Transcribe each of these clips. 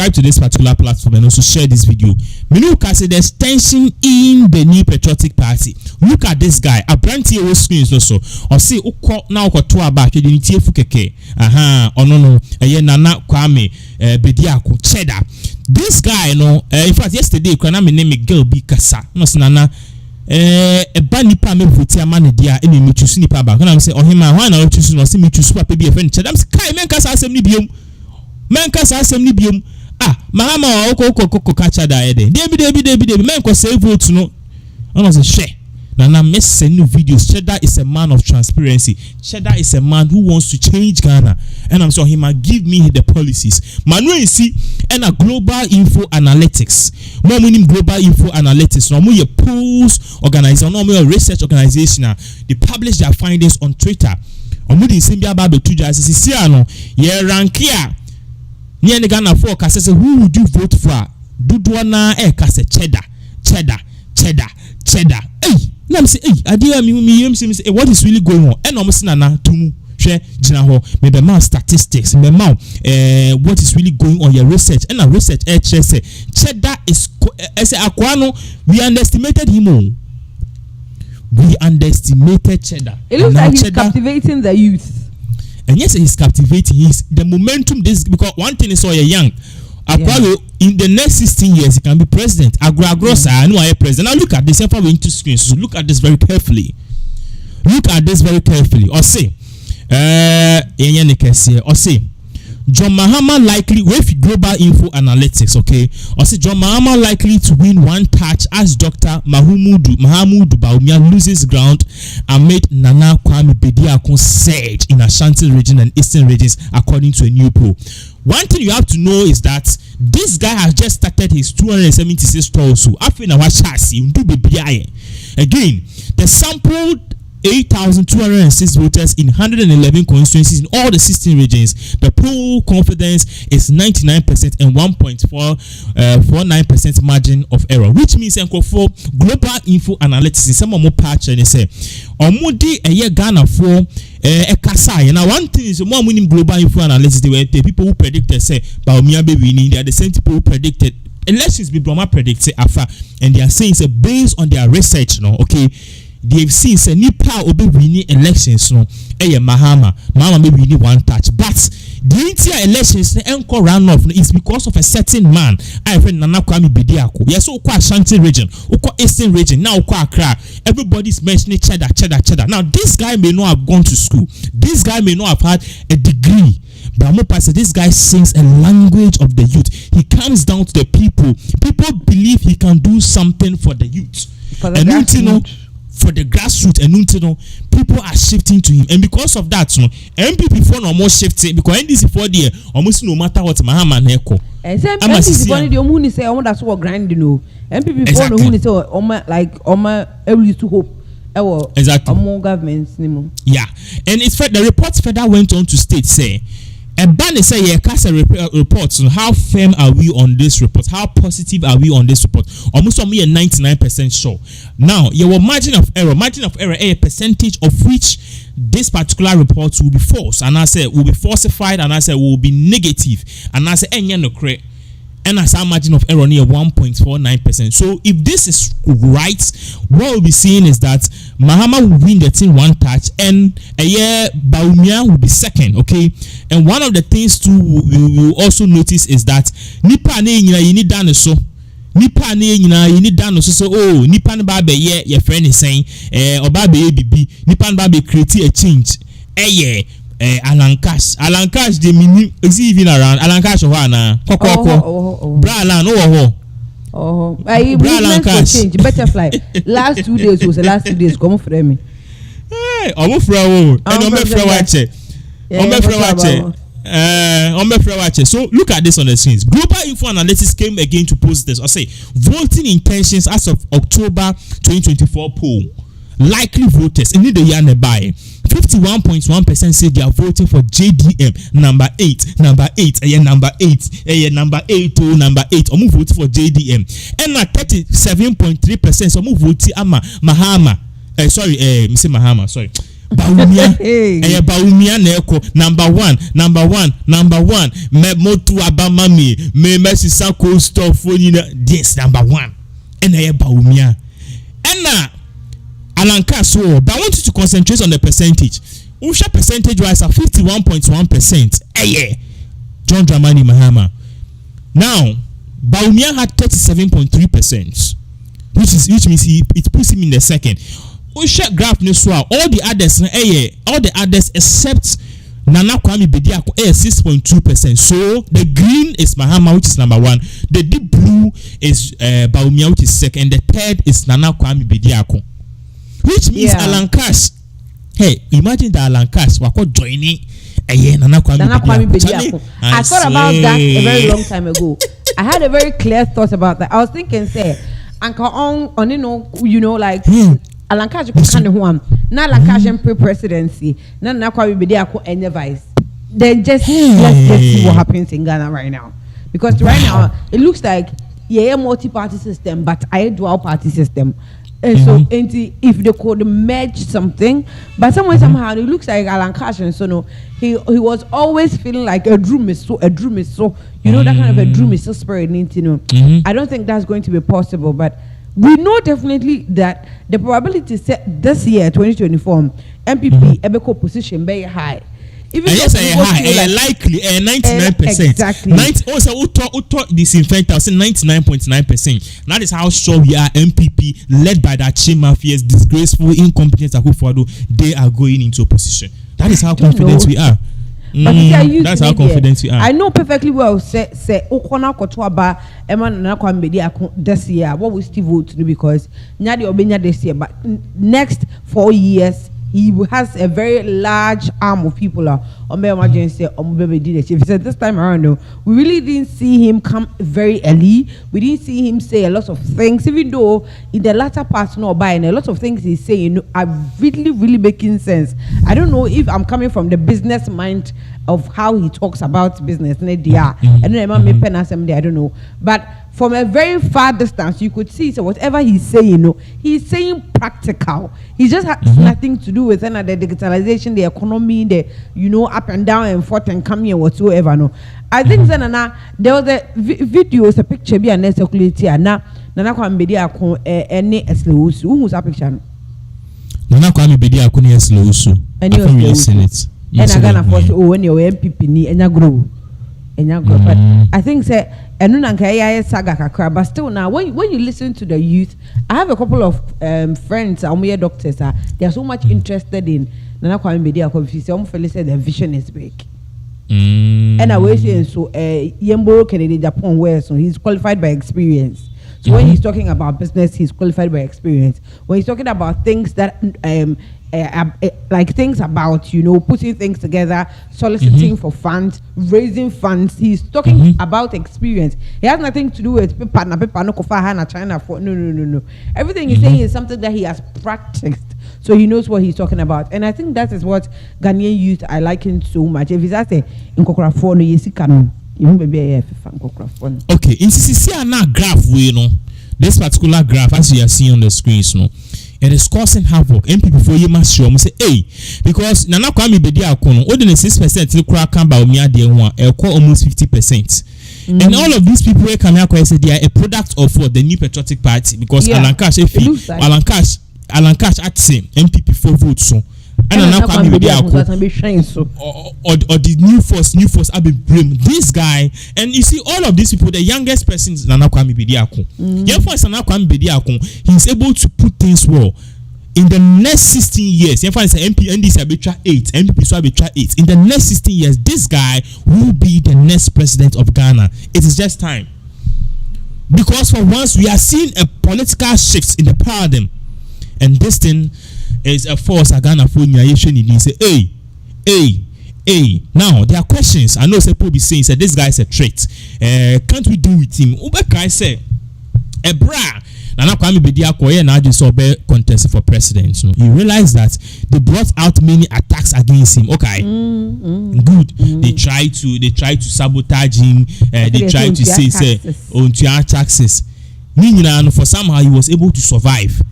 subscribe to this particular platform and also share this video. Look at there's tension in the New Patriotic Party. Look at this guy. A brand here screens also. Or see now to about the TF keke. No. Nana Kwame Bediako Cheddar. This guy, in fact, yesterday, when I name girl be Kasa. No, Nana. A banipa me vote man dia eni me choose nipa ba kana say ohima why na choose no say me choose papa bi e friend Cheddar kai men kasa asem ni biom mahama okoko ka Cheddar e de debi men ko say vote no ono say share na me send new videos. Cheddar is a man of transparency. Cheddar is a man who wants to change Ghana, and I'm sure he might give me the policies. Manuel see and a global info analytics. More meaning global info analytics. No more your polls organization, no more research organization. They publish their findings on Twitter. Omudi Simbia Babe Tuja says, "Siano, ye rankia. Near the Ghana for Kasa, who would you vote for? Dudwana kase Cheddar. Hey, now say, hey, idea me say, what is really going on? And almost nana tumu share jinaho maybe man statistics, maybe man what is really going on your research and a research say Cheddar is as a aquano. We underestimated him. We underestimated Cheddar. It looks like he's captivating the youth. And yes, he's captivating. He's the momentum. This because one thing is so young. In the next 16 years, he can be president. Agrosa, I know I am president. Now look at this. If I went to screen, so look at this very carefully. Or say, John Mahama likely with global info analytics, okay? Or say John Mahama likely to win one touch as Dr. Mahamudu Bawumia loses ground amid Nana Kwame Bediako surge in Ashanti region and eastern regions, according to a new poll. One thing you have to know is that this guy has just started his 276 stores. So after now, again, the sampled 8,206 voters in 111 constituencies in all the 16 regions. The poll confidence is 99% and 1.49% margin of error, which means for global info analytics, some more patch and they say, Omudi a year Ghana for a Kasai. Now, one thing is more winning global info analytics, they were the people who predicted, say, Bawumia be winning, they are the same people who predicted. Elections be Brahma predicted Afa, and they are saying it's based on their research, okay. They've seen say nipa obe winning elections no mahama may winning one touch, but the entire elections enko runoff is because of a certain man I friend Nana Kwame Bediako. Yes, okwa Ashanti region, okwa eastern region, now okwa Accra. Everybody's mentioning Cheddar. Now this guy may not have gone to school, this guy may not have had a degree, but this guy sings a language of the youth. He comes down to the people believe he can do something for the youth, for the grassroots, and people are shifting to him, and because of that, NPP for no more shifting because NDC for there almost no matter what Mahama and Eko. NPP for the Omuni say that's what grind NPP for no Omuni say every used to hope. Exactly. Governments anymore. Yeah, and it's the report further went on to state say. And Bani say, yeah, cast a report on how firm are we on this report? How positive are we on this report? Almost on me a 99% sure. Now, your margin of error, a percentage of which this particular report will be false, and I say will be falsified, and I say will be negative, and I say no correct. And as our margin of error near 1.49%. So if this is right, what we'll be seeing is that Mahama will win the thing one touch, and Bawumia will be second. Okay, and one of the things too we will also notice is that nipa ne you need done so. Nipa ne you need done so. Oh, nipa ne ba be your friend is saying oba be bibi nipa ne ba be create a change. Alan Cash the mini is even around Alan Cash or Hana Bralan Alan Cash change butterfly last 2 days was the last 2 days come for me So look at this on the screens. Global Info Analytics came again to post this. I say voting intentions as of October 2024 poll. Likely voters in the year nearby 51.1% say they are voting for JDM number 8 number 8 or move vote for JDM, and at 37.3% so move vote Mahama Bawumia Bawumia neko number one me motu abama me mesisa co stuff this number one and Bawumia and Alanka so but I want you to concentrate on the percentage. Usha percentage wise at 51.1%. John Dramani Mahama. Now Bawumia had 37.3%, which means it puts him in the second. Usha graph niswa all the others except Nana Kwame Bediako 6.2%. So the green is Mahama, which is number one. The deep blue is Bawumia, which is second. And the third is Nana Kwame Bediako, which means Alan Cash. Hey, imagine that Alan Cash wako joining Nana Kwame Bediako. I thought about that a very long time ago. I had a very clear thought about that. I was thinking, say, Uncle on you know, like Alan Cash kind of one. Now Alan Cash presidency. Now Nana Kwame Bediako and the vice. Then let's just see what happens in Ghana right now. Because right now it looks like a multi-party system, but a dual party system. And so if they could merge something, but somehow it looks like Alan Cash and so no, he was always feeling like a dream is so you know that kind of a dream is so spirit, you know. I don't think that's going to be possible, but we know definitely that the probability set this year 2024 NPP Ebeko position very high. Even yes, high, likely 99%. Exactly. Also, auto disinfectant, 99.9%. That is how sure we are. NPP, led by that Chi mafias, disgraceful, incompetent Akufo-Addo, they are going into opposition. That is how confident we are. But that's how confident we are. I know perfectly well. Say Okona Kotoaba, Emma Nana Kwame this year. What we still vote to because Nyadi Obenya this year, but next 4 years. He has a very large arm of people on emergency leadership. He said this time around, though, we really didn't see him come very early. We didn't see him say a lot of things, even though in the latter part, no, by and a lot of things he's saying are really, really making sense. I don't know if I'm coming from the business mind of how he talks about business. I don't know, but from a very far distance, you could see so whatever he's saying, he's saying practical. He just has nothing to do with the digitalization, the economy, the up and down and forth and coming and whatsoever. No, I think there was a video, a picture be a circulate here. Nana Kwame Bediako any Eslewusu. Who's that picture? Nana Kwame Bediako ni Eslewusu. And you're seeing it. And I'm gonna force when you're MPP ni and you grow. But I think say saga kakra, but still now when you listen to the youth, I have a couple of friends, doctors, they are so much interested in Nana Kwame Bediako. If you say their vision is big. And I was saying so Yembo Kennedy Japan where so he's qualified by experience. So when he's talking about business, he's qualified by experience. When he's talking about things that like things about putting things together, soliciting for funds, raising funds, he's talking about experience. He has nothing to do with China for no. Everything he's saying is something that he has practiced, so he knows what he's talking about. And I think that is what Ghanaian youth are liking so much. If he's asking in Kokora no yesi kanu, you be a Kokora. Okay, in CCC na graph this particular graph as you are seeing on the screens it is causing havoc. NPP for you must show say hey because Nana Kwame Bediako no odin 6% the crowd can Bawumia dey one almost 50%. And all of these people come here say they are a product of what the New Patriotic Party because Alan Cash Alan Cash at same NPP 4 votes so and Nana Kwame Bediako or the new force I've been blame this guy. And you see all of these people, the youngest person is Nana Kwame Bediako. Therefore Nana Kwame Bediako, he's able to put things well in the next 16 years. Therefore it's MP NDC arbitra 8 NPP so arbitra 8 in the next 16 years this guy will be the next president of Ghana. It is just time, because for once we are seeing a political shift in the paradigm, and this thing is a force Ghana for you say hey. Now there are questions. I know people be saying say this guy is a threat. Can't we do with him? Ubeka say a bra Nana Kwame Bediako na just obe contest for president. So you realize that they brought out many attacks against him. Okay, good. They try to sabotage him. They try to say on taxes. Meaning for somehow he was able to survive.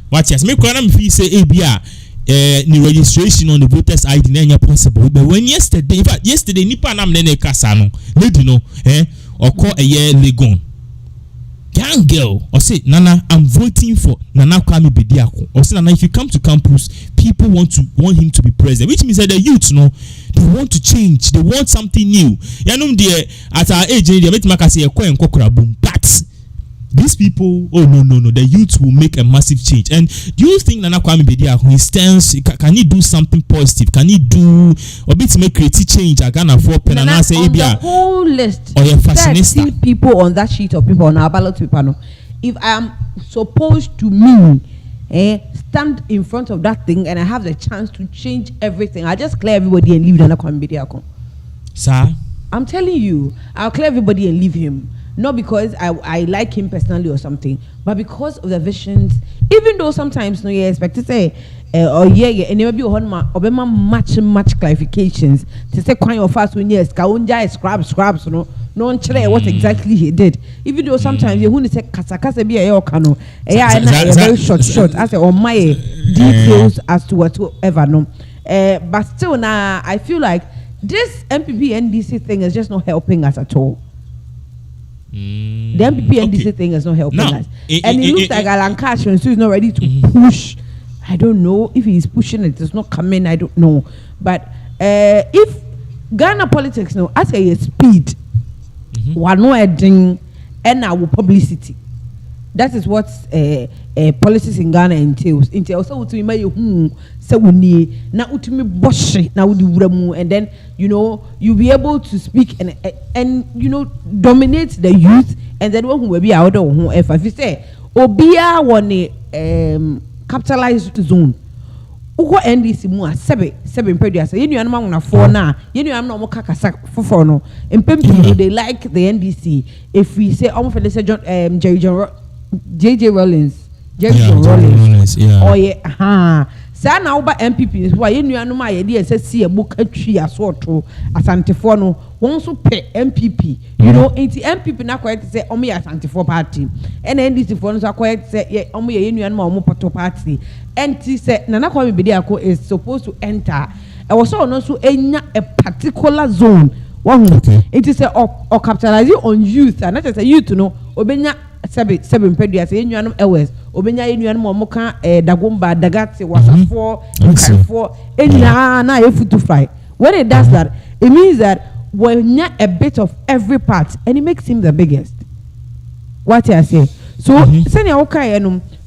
What yes, me feel say ABR the registration on the voters ID na possible. But when yesterday, in fact yesterday nipa na mne kasa no lady no or call a year legon young girl or say Nana, I'm voting for Nana Kwame Bediako. Or say Nana, if you come to campus, people want him to be president, which means that the youth they want to change, they want something new. At our age they make say but these people, oh no, the youth will make a massive change. And do you think Nana Kwame Bediako, he stands, can he do something positive? Can he do a bit to make creative change? I can afford pen and I say, on the whole list, or 13 people on that sheet of people on our ballot paper. No, if I am supposed to stand in front of that thing and I have the chance to change everything, I just clear everybody and leave Nana Kwame Bediako. Sir, I'm telling you, I'll clear everybody and leave him. Not because I like him personally or something, but because of the visions. Even though sometimes you expect to say, and maybe obema much clarifications to say kind of fast when yes, kaunja scrubs, no one what exactly he did. Even though sometimes you want to say kasa be a kano, very short as on my details as to whatsoever no. But still now I feel like this NPP NDC thing is just not helping us at all. The NPP NDC thing is not helping us. And it looks like Alan Cash is not ready to push. I don't know if he is pushing it. It's not coming. I don't know. But if Ghana politics now, as a speed, one no adding and our publicity. That is what policies in Ghana entails. So to me, so we na utimi boshi na udi wuramu, and then you'll be able to speak and dominate the youth, and then when we be out of if you say obia one capitalized zone uko NDC mu a seven producer you know na for na you know am na mo kakasa for no empem they like the NDC if we say for the John JJ Rollins oh yeah sa na oba NPP is why you know ma ye dey say see a book atwi asoto asantefo no won so pe NPP into NPP na quite say omo ya asantefo party and NDC for no so quite say omo ye nuanu ma omo poto party and say Nana Kwame Bediako is supposed to enter e was so no so enya a particular zone one it is or capitalizing on youth and not just a youth obenya seven pedia say nuanu ewes obenya nuanu mo ka dagomba dagate wasafo kanfo enya na efutu fly. When it does that, it means that when you a bit of every part and it makes him the biggest. What I say. So senior okay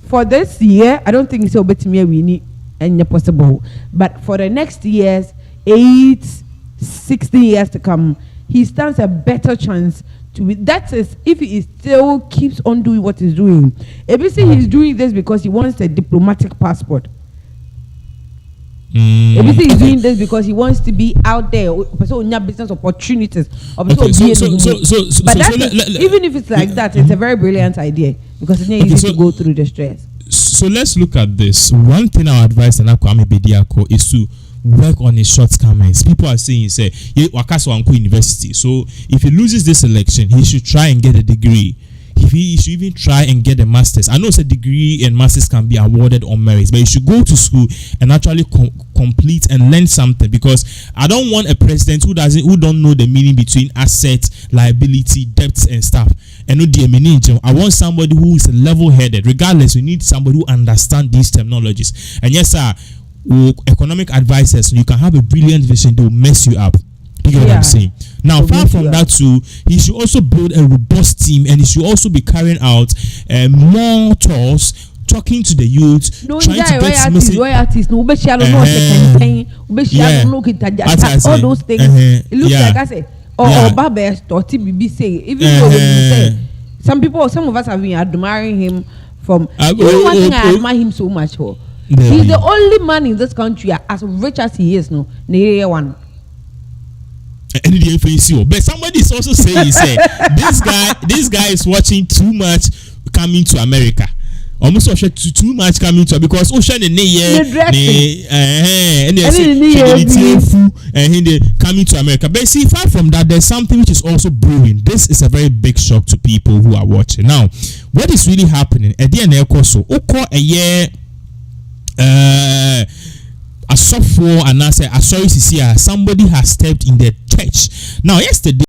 for this year I don't think it's obetime we need any possible, but for the next years 60 years to come he stands a better chance to be. That is if he still keeps on doing what he's doing. ABC he's doing this because he wants a diplomatic passport. ABC is doing this because he wants to be out there, so business opportunities. But even if it's like that, it's a very brilliant idea because it's not easy to go through the stress. So let's look at this. One thing I advise Nana Kwame Bediako is to work on his shortcomings. People are saying, say, Wakaso Anko University. So if he loses this election, he should try and get a degree. If he should even try and get a master's. I know it's a degree and masters can be awarded on merits, but you should go to school and actually complete and learn something, because I don't want a president who don't know the meaning between assets, liability, debts and stuff. And I want somebody who is level-headed. Regardless, you need somebody who understands these terminologies. And yes, sir, economic advisors, you can have a brilliant vision, they will mess you up. You get what I'm saying? Now, far from that too, he should also build a robust team, and he should also be carrying out more tours, talking to the youth, trying to get message. All those things. It looks like I say, Baba Torty BB say, even though when you say some of us have been admiring him from one thing I admire him so much for. He's the only man in this country as rich as he is, no, near one. But somebody is also saying, this guy is watching too much Coming to America. Almost too much coming to, because ocean and coming to America. But see, far from that, there's something which is also brewing. This is a very big shock to people who are watching. Now, what is really happening at the end of a year? asofo and I say sorry, somebody has stepped in the church. Now yesterday